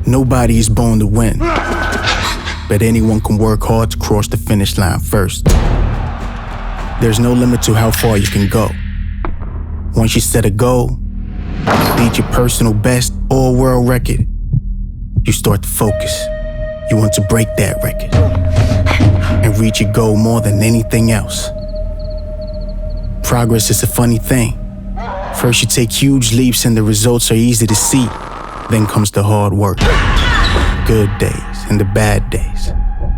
Nobody is born to win, but anyone can work hard to cross the finish line first. There's no limit to how far you can go. Once you set a goal, beat your personal best or world record, you start to focus. You want to break that record and reach your goal more than anything else. Progress is a funny thing. First you take huge leaps and the results are easy to see. Then comes the hard work. Good days and the bad days,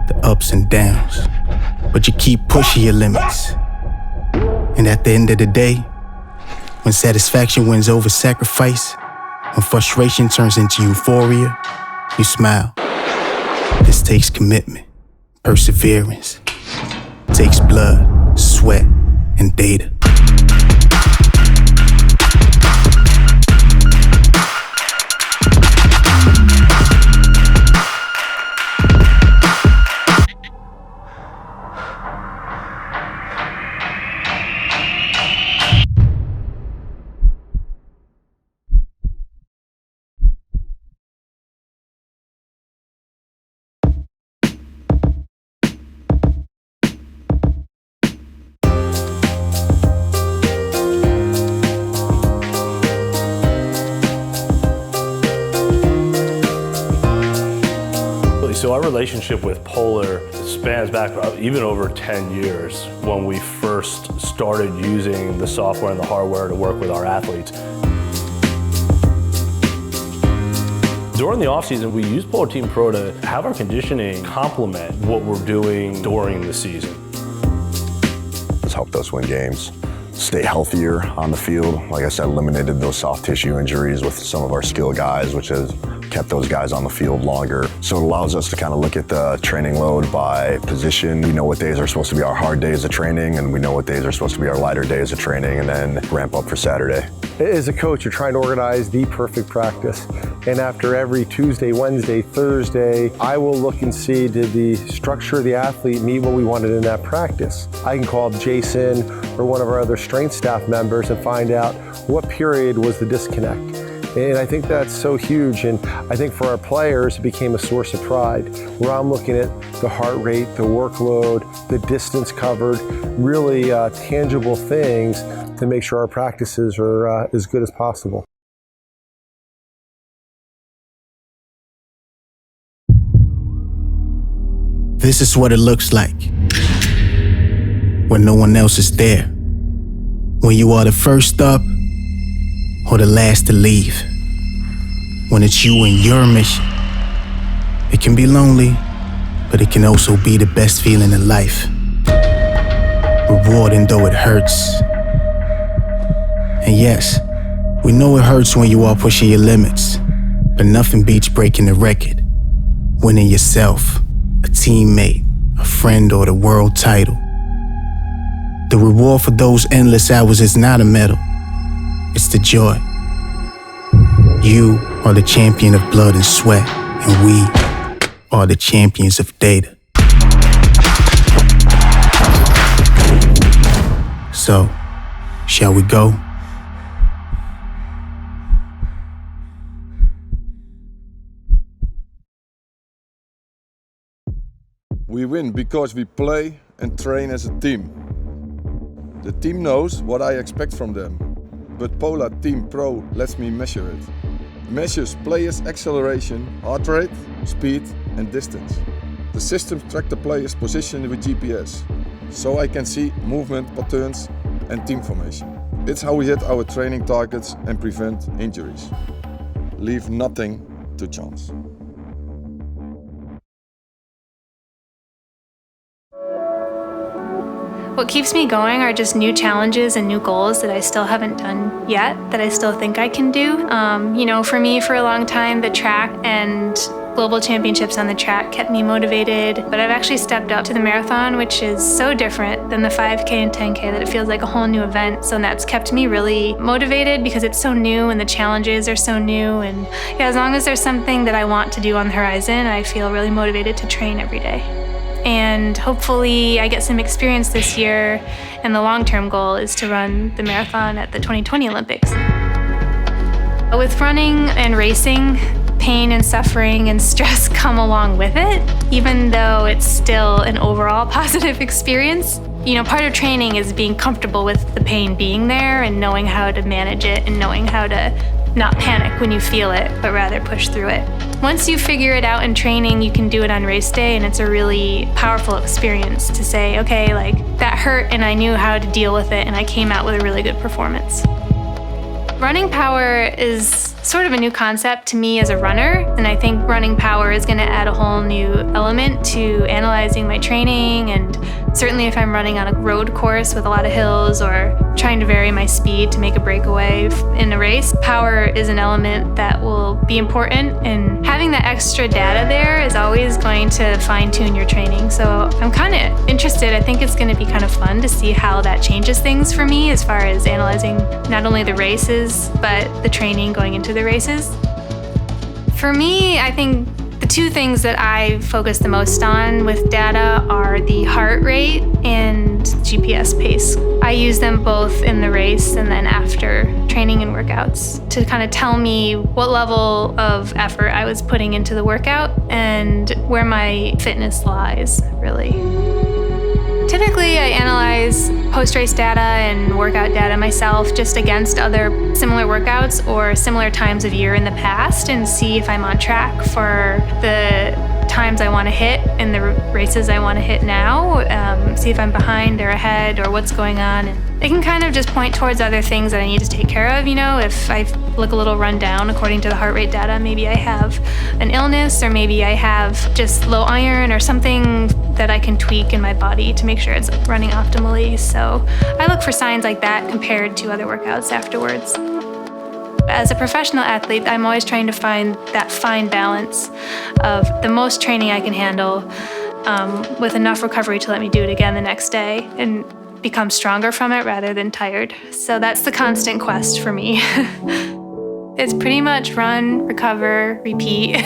the ups and downs. But you keep pushing your limits. And at the end of the day, when satisfaction wins over sacrifice, when frustration turns into euphoria, you smile. This takes commitment, perseverance. It takes blood, sweat, and data. So our relationship with Polar spans back even over 10 years when we first started using the software and the hardware to work with our athletes. During the off-season, we use Polar Team Pro to have our conditioning complement what we're doing during the season. It's helped us win games, stay healthier on the field. Like I said, eliminated those soft tissue injuries with some of our skill guys, which has kept those guys on the field longer. So it allows us to kind of look at the training load by position. We know what days are supposed to be our hard days of training, and we know what days are supposed to be our lighter days of training, and then ramp up for Saturday. As a coach, you're trying to organize the perfect practice. And after every Tuesday, Wednesday, Thursday, I will look and see, did the structure of the athlete meet what we wanted in that practice? I can call up Jason or one of our other strength staff members and find out what period was the disconnect. And I think that's so huge. And I think for our players, it became a source of pride, where I'm looking at the heart rate, the workload, the distance covered, really tangible things to make sure our practices are as good as possible. This is what it looks like when no one else is there. When you are the first up or the last to leave. When it's you and your mission. It can be lonely, but it can also be the best feeling in life. Rewarding though it hurts. And yes, we know it hurts when you are pushing your limits, but nothing beats breaking the record. Winning yourself, a teammate, a friend, or the world title. The reward for those endless hours is not a medal, it's the joy. You are the champion of blood and sweat, and we are the champions of data. So, shall we go? We win because we play and train as a team. The team knows what I expect from them, but Polar Team Pro lets me measure it. Measures players' acceleration, heart rate, speed and distance. The systems track the player's position with GPS, so I can see movement patterns and team formation. It's how we hit our training targets and prevent injuries. Leave nothing to chance. What keeps me going are just new challenges and new goals that I still haven't done yet, that I still think I can do. For me, for a long time, the track and global championships on the track kept me motivated, but I've actually stepped up to the marathon, which is so different than the 5K and 10K that it feels like a whole new event. So that's kept me really motivated because it's so new and the challenges are so new. And yeah, as long as there's something that I want to do on the horizon, I feel really motivated to train every day. And hopefully I get some experience this year, and the long-term goal is to run the marathon at the 2020 Olympics. With running and racing, pain and suffering and stress come along with it, even though it's still an overall positive experience. You know, part of training is being comfortable with the pain being there and knowing how to manage it and knowing how to not panic when you feel it, but rather push through it. Once you figure it out in training, you can do it on race day, and it's a really powerful experience to say, okay, like, that hurt and I knew how to deal with it and I came out with a really good performance. Running power is sort of a new concept to me as a runner, and I think running power is going to add a whole new element to analyzing my training, and certainly if I'm running on a road course with a lot of hills or trying to vary my speed to make a breakaway in a race, power is an element that will be important, and having that extra data there is always going to fine-tune your training. So I'm kind of interested. I think it's going to be kind of fun to see how that changes things for me as far as analyzing not only the races, but the training going into the races. For me, I think the two things that I focus the most on with data are the heart rate and GPS pace. I use them both in the race and then after training and workouts to kind of tell me what level of effort I was putting into the workout and where my fitness lies, really. Typically, I analyze post-race data and workout data myself just against other similar workouts or similar times of year in the past and see if I'm on track for the times I want to hit and the races I want to hit now, see if I'm behind or ahead or what's going on. And it can kind of just point towards other things that I need to take care of. You know, if I look a little run down according to the heart rate data, maybe I have an illness or maybe I have just low iron or something that I can tweak in my body to make sure it's running optimally. So I look for signs like that compared to other workouts afterwards. As a professional athlete, I'm always trying to find that fine balance of the most training I can handle with enough recovery to let me do it again the next day and become stronger from it rather than tired. So that's the constant quest for me. It's pretty much run, recover, repeat.